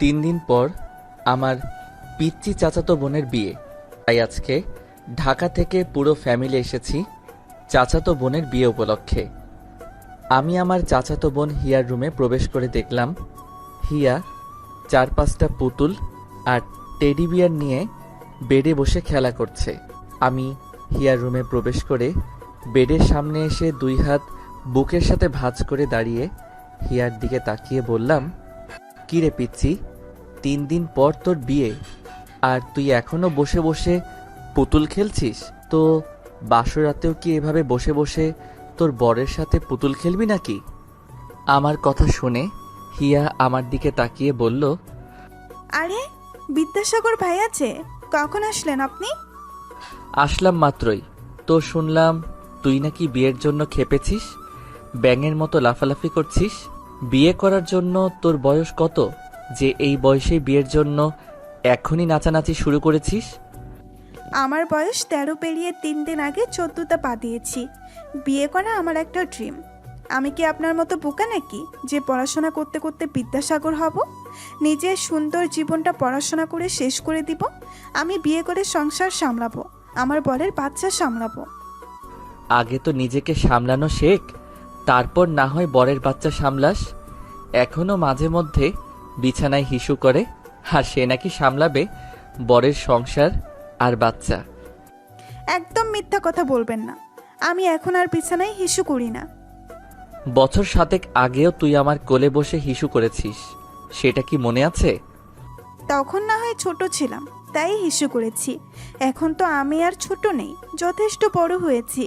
3 দিন পর আমার পিচ্চি চাচাতো বোনের বিয়ে, তাই আজকে ঢাকা থেকে পুরো ফ্যামিলি এসেছি চাচাতো বোনের বিয়ে উপলক্ষে। আমি আমার চাচাতো বোন হিয়ার রুমে প্রবেশ করে দেখলাম হিয়া 4-5টা পুতুল আর টেডি বিয়ার নিয়ে বেডে বসে খেলা করছে। আমি হিয়ার রুমে প্রবেশ করে বেডের সামনে এসে 2 হাত বুকের সাথে ভাঁজ করে দাঁড়িয়ে হিয়ার দিকে তাকিয়ে বললাম, কি রে পিচ্চি, 3 দিন পর তোর বিয়ে আর তুই এখনো বসে বসে পুতুল খেলছিস? তো বাসরাতেও কি এভাবে বসে বসে তোর বরের সাথে পুতুল খেলবি নাকি? আমার কথা শুনে হিয়া আমার দিকে তাকিয়ে বলল, আরে বিদ্যাসাগর ভাই আছে, কখন আসলেন আপনি? আসলাম মাত্রই। তো শুনলাম তুই নাকি বিয়ের জন্য খেপেছিস, ব্যাঙের মতো লাফালাফি করছিস। বিয়ে করার জন্য তোর বয়স কত যে এই বয়সে বিয়ের জন্য এখনই নাচানাচি শুরু করেছিস? আমার বয়স 13 পেরিয়ে 3 দিন আগে 14টা পা দিয়েছি। বিয়ে করা আমার একটা ড্রিম। আমি কি আপনার মতো বোকা নাকি যে পড়াশোনা করতে করতে বিদ্যাসাগর হব? নিজের সুন্দর জীবনটা পড়াশোনা করে শেষ করে দিব। আমি বিয়ে করে সংসার সামলাবো, আমার বরের বাচ্চা সামলাবো। আগে তো নিজেকে সামলানো শেখ, তারপর না হয় বরের বাচ্চা সামলাস। এখনো মাঝে মধ্যে বিছানায় হিসু করে, আর সে নাকি সামলাবে বরের সংসার আর বাচ্চা। একদম মিথ্যা কথা বলবেন না। আমি এখন আর বিছানায় হিসু করি না। বছর 7 আগেও তুই আমার কোলে বসে হিসু করেছিস, সেটা কি মনে আছে? তখন না হয় ছোট ছিলাম, তাই হিসু করেছি। এখন তো আমি আর ছোট নেই, যথেষ্ট বড় হয়েছি।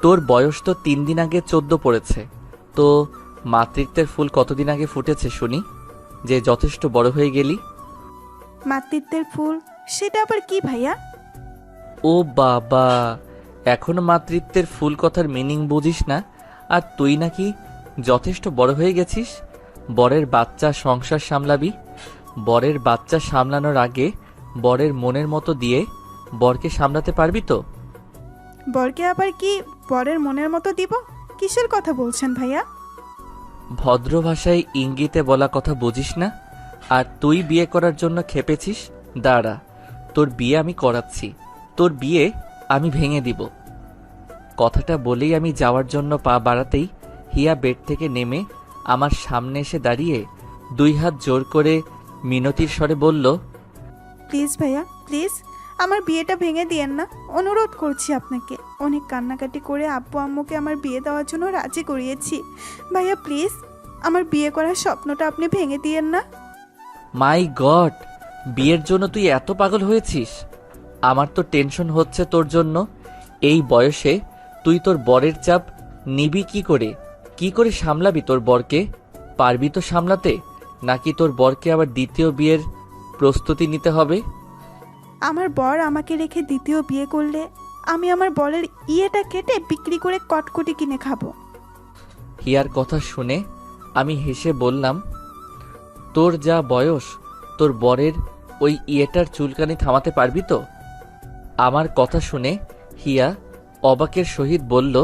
তোর বয়স তো 3 দিন আগে 14 পড়েছে। তো মাতৃত্বের ফুল কতদিন আগে ফুটেছে শুনি, যে যথেষ্ট বড় হয়ে গেলি? মাতৃত্বের ফুল, সেটা আবার কি ভাইয়া? ও বাবা, এখনো মাতৃত্বের ফুল কথার মিনিং বুঝিস না? আর তুই নাকি যথেষ্ট বড় হয়ে গেছিস, বরের বাচ্চা সংসার সামলাবি। বরের বাচ্চা সামলানোর আগে বরের মনের মতো দিয়ে বরকে সামলাতে পারবি তো? বরকে আবার কি বরের মনের মতো দিব? কিসের কথা বলছেন ভাইয়া? ভদ্র ভাষায় ইঙ্গিতে বলা কথা বুঝিস না? আর তুই বিয়ে করার জন্য খেপেছিস? দাঁড়া, তোর বিয়ে আমি করাচ্ছি, তোর বিয়ে আমি ভেঙে দিব। কথাটা বলেই আমি যাওয়ার জন্য পা বাড়াতেই হিয়া বেড থেকে নেমে আমার সামনে এসে দাঁড়িয়ে 2 হাত জোর করে মিনতির স্বরে বলল, প্লিজ ভাইয়া, প্লিজ আমার বিয়েটা ভেঙে দিয়েন না, অনুরোধ করছি আপনাকে। অনেক কান্নাকাটি করে আব্বু আম্মুকে আমার বিয়ে দেওয়ার জন্য রাজি করিয়েছি। ভাইয়া প্লিজ, আমার বিয়ে করার স্বপ্নটা আপনি ভেঙে দিয়েন না। মাই গড, বিয়ের জন্য তুই এত পাগল হয়েছিস? আমার তো টেনশন হচ্ছে তোর জন্য। এই বয়সে তুই তোর বরের চাপ নিবি কি করে? কি করে সামলাবি তোর বরকে? পারবি তো সামলাতে, নাকি তোর বরকে আবার দ্বিতীয় বিয়ের প্রস্তুতি নিতে হবে? আমার বর আমাকে রেখে দ্বিতীয় বিয়ে করলে আমি আমার বরের ইয়েটা কেটে বিক্রি করে কটকটি কিনে খাবো। হিয়ার কথা শুনে আমি হেসে বললাম, তোর যা বয়স, তোর বরের ওই ইয়েটার চুলকানি থামাতে পারবি তো? আমার কথা শুনে হিয়া অবাকের সহিত বলল,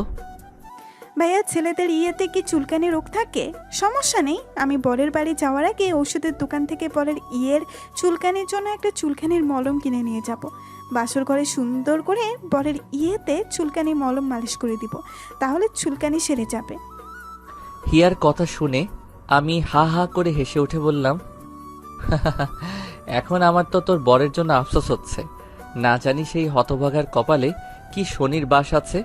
ভাইয়া ছেলেদের ইয়েতে কি চুলকানি রোগ থাকে? সমস্যা নেই, আমি বরের বাড়ি যাওয়ার আগে ওষুধের দোকান থেকে বরের ইয়ের চুলকানির জন্য একটা চুলকানির মলম কিনে নিয়ে যাব। বাসর ঘরে সুন্দর করে বরের ইয়েতে চুলকানি মলম মালিশ করে দিব, তাহলে চুলকানি সেরে যাবে। হিয়ার কথা শুনে আমি হা হা করে হেসে উঠে বললাম, এখন আমার তো তোর বরের জন্য আফসোস হচ্ছে। না জানি সেই হতভাগার কপালে কি শনির বাস আছে।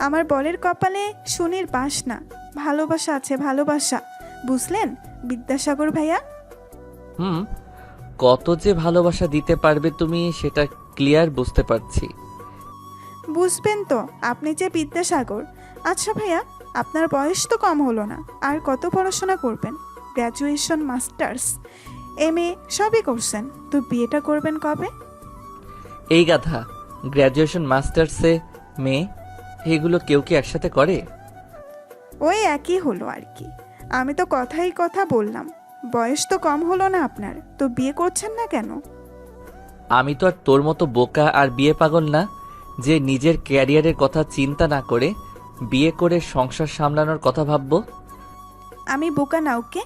আমার বরের কপালে শনির বাস না, ভালোবাসা আছে, ভালোবাসা। বুঝলেন বিদ্যাসাগর ভাইয়া? হুম, কত যে ভালোবাসা দিতে পারবে তুমি সেটা ক্লিয়ার বুঝতে পারছি। বুঝবেন তো আপনি যে বিদ্যাসাগর। আচ্ছা ভাইয়া, আপনার বয়স তো কম হলো না, আর কত পড়াশোনা করবেন? গ্র্যাজুয়েশন, মাস্টার্স, MA সবই করছেন, তো বিয়েটা করবেন কবে? এই গাধা, গ্র্যাজুয়েশন মাস্টার্সে মেয়ে, এগুলো কেউ কি একসাথে করে? ওই একই হলো আর কি। আমি তো কথাই কথা বললাম, বয়স তো কম হলো না আপনার, তো বিয়ে করছেন না কেন? আমি তো আর তোর মতো বোকা আর বিয়ে পাগল না যে নিজের ক্যারিয়ারের কথা চিন্তা না করে বিয়ে করে সংসার সামলানোর কথা ভাববো। আমি বোকা না, ওকে?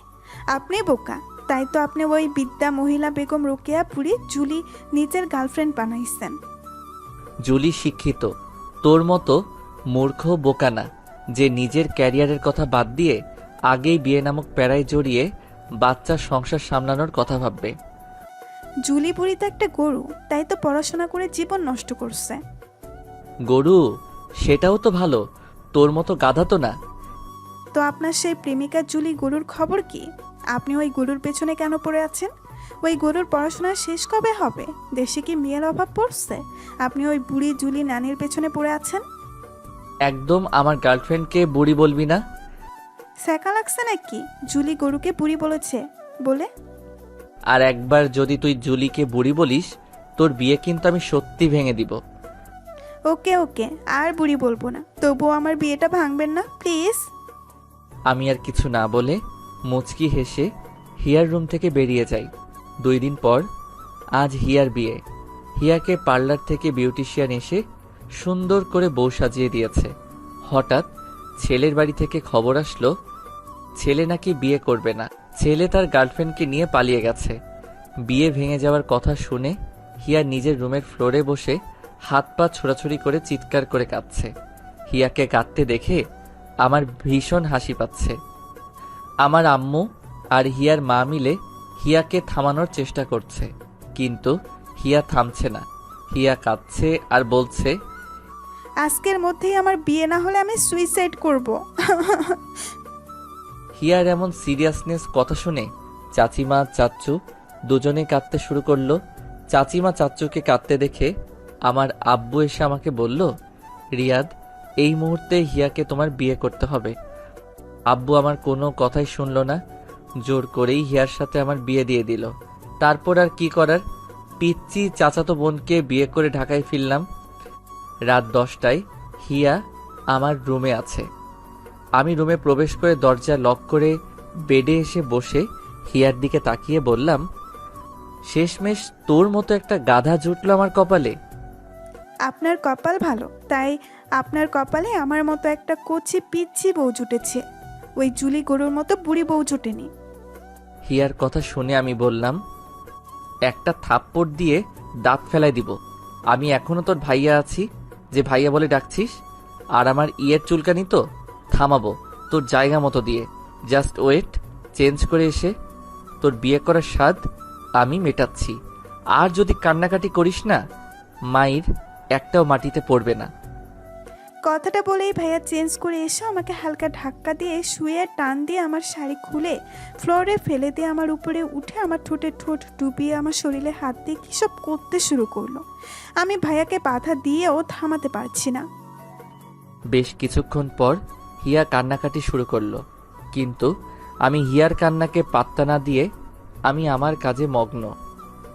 আপনি বোকা, তাই তো আপনি ওই বিদ্যা মহিলা বেগম রোকেয়া পুরী জুলি নিজের গার্লফ্রেন্ড বানাইছেন। জুলি শিক্ষিত, তোর মতো মূর্খ বোকা না যে নিজের ক্যারিয়ারের কথা বাদ দিয়ে আগেই বিয়ে নামক প্যারায় জড়িয়ে বাচ্চার সংসার সামলানোর কথা ভাববে। জুলি পুরী তো একটা গরু, তাই তো পড়াশোনা করে জীবন নষ্ট করছে। গরু? সেটাও তো ভালো, তোর মতো গাধা তো না। তো আপনার সেই প্রেমিকা জুলি গরুর খবর কি? আপনি ওই গরুর পেছনে কেন পড়ে আছেন? ওই গরুর পড়াশোনা শেষ কবে হবে? দেশে কি মেয়ের অভাব পড়ছে? আপনি ওই বুড়ি জুলি নানির পেছনে পড়ে আছেন। একদম আমার গার্লফ্রেন্ডকে বুড়ি বলবি না। স্যাকা লাগছে নাকি জুলি গরুকে বুড়ি বলেছে বলে? আর একবার যদি তুই জুলিকে বুড়ি বলিস, তোর বিয়ে কিন্তু আমি সত্যি ভেঙে দিব। ওকে ওকে, আর বুড়ি বলবো না, তবুও আমার বিয়েটা ভাঙবেন না প্লিজ। আমি আর কিছু না বলে মুচকি হেসে হিয়ার রুম থেকে বেরিয়ে যাই। 2 দিন পর আজ হিয়ার বিয়ে। হিয়াকে পার্লার থেকে বিউটিশিয়ান এসে সুন্দর করে বউ সাজিয়ে দিয়েছে। হঠাৎ ছেলের বাড়ি থেকে খবর আসলো ছেলে নাকি বিয়ে করবে না, ছেলে তার গার্লফ্রেন্ডকে নিয়ে পালিয়ে গেছে। বিয়ে ভেঙে যাওয়ার কথা শুনে হিয়া নিজের রুমের ফ্লোরে বসে হাত পা ছোড়াছুড়ি করে চিৎকার করে কাঁদছে। হিয়াকে কাঁদতে দেখে আমার ভীষণ হাসি পাচ্ছে। আমার আম্মু আর হিয়ার মা মিলে হিয়াকে থামানোর চেষ্টা করছে, কিন্তু হিয়া থামছে না। হিয়া কাঁদছে আর বলছে, আজকের মধ্যেই আমার বিয়ে না হলে আমি সুইসাইড করব। হিয়ার এমন সিরিয়াসনেস কথা শুনে চাচিমা চাচ্চু দুজনে কাঁদতে শুরু করলো। চাচিমা চাচ্চুকে কাঁদতে দেখে আমার আব্বু এসে আমাকে বলল, রিয়াদ, এই মুহূর্তে হিয়াকে তোমার বিয়ে করতে হবে। আব্বু আমার কোনো কথাই শুনলো না, জোর করেই হিয়ার সাথে আমার বিয়ে দিয়ে দিল। তারপর আর কি করার, পিচ্চি চাচাতো বোনকে বিয়ে করে ঢাকায় ফিরলাম। রাত 10টায় হিয়া আমার রুমে আছে। আমি রুমে প্রবেশ করে দরজা লক করে বেডে এসে বসে হিয়ার দিকে তাকিয়ে বললাম, শেষমেশ তোর মতো একটা গাধা জুটলো আমার কপালে। আপনার কপাল ভালো, তাই আপনার কপালে আমার মতো একটা কচি পিচ্ছি বউ জুটেছে। ওই জুলি গরুর মতো বুড়ি বউ জুটেনি। হিয়ার কথা শুনে আমি বললাম, একটা থাপ্পড় দিয়ে দাঁত ফেলাই দিব। আমি এখনো তোর ভাইয়া আছি যে ভাইয়া বলে ডাকছিস, আর আমার ইয়ের চুলকানি তো থামাবো তোর জায়গা মতো দিয়ে। জাস্ট ওয়েট, চেঞ্জ করে এসে তোর বিয়ে করার স্বাদ আমি মেটাচ্ছি। আর যদি কান্নাকাটি করিস না, মায়ের একটাও মাটিতে পড়বে না। কথাটা বলেই ভাইয়া চেঞ্জ করে এসে আমাকে হালকা ধাক্কা দিয়ে শুয়ে টান দিয়ে আমার শাড়ি খুলে ফ্লোরে ফেলে দিয়ে আমার উপরে উঠে আমার ঠোঁটে ঠোঁট ডুবিয়ে আমার শরীরে হাত দিয়ে কী সব করতে শুরু করলো। আমি ভাইয়াকে বাধা দিয়েও থামাতে পারছি না। বেশ কিছুক্ষণ পর হিয়া কান্নাকাটি শুরু করলো, কিন্তু আমি হিয়ার কান্নাকে পাত্তা না দিয়ে আমি আমার কাজে মগ্ন।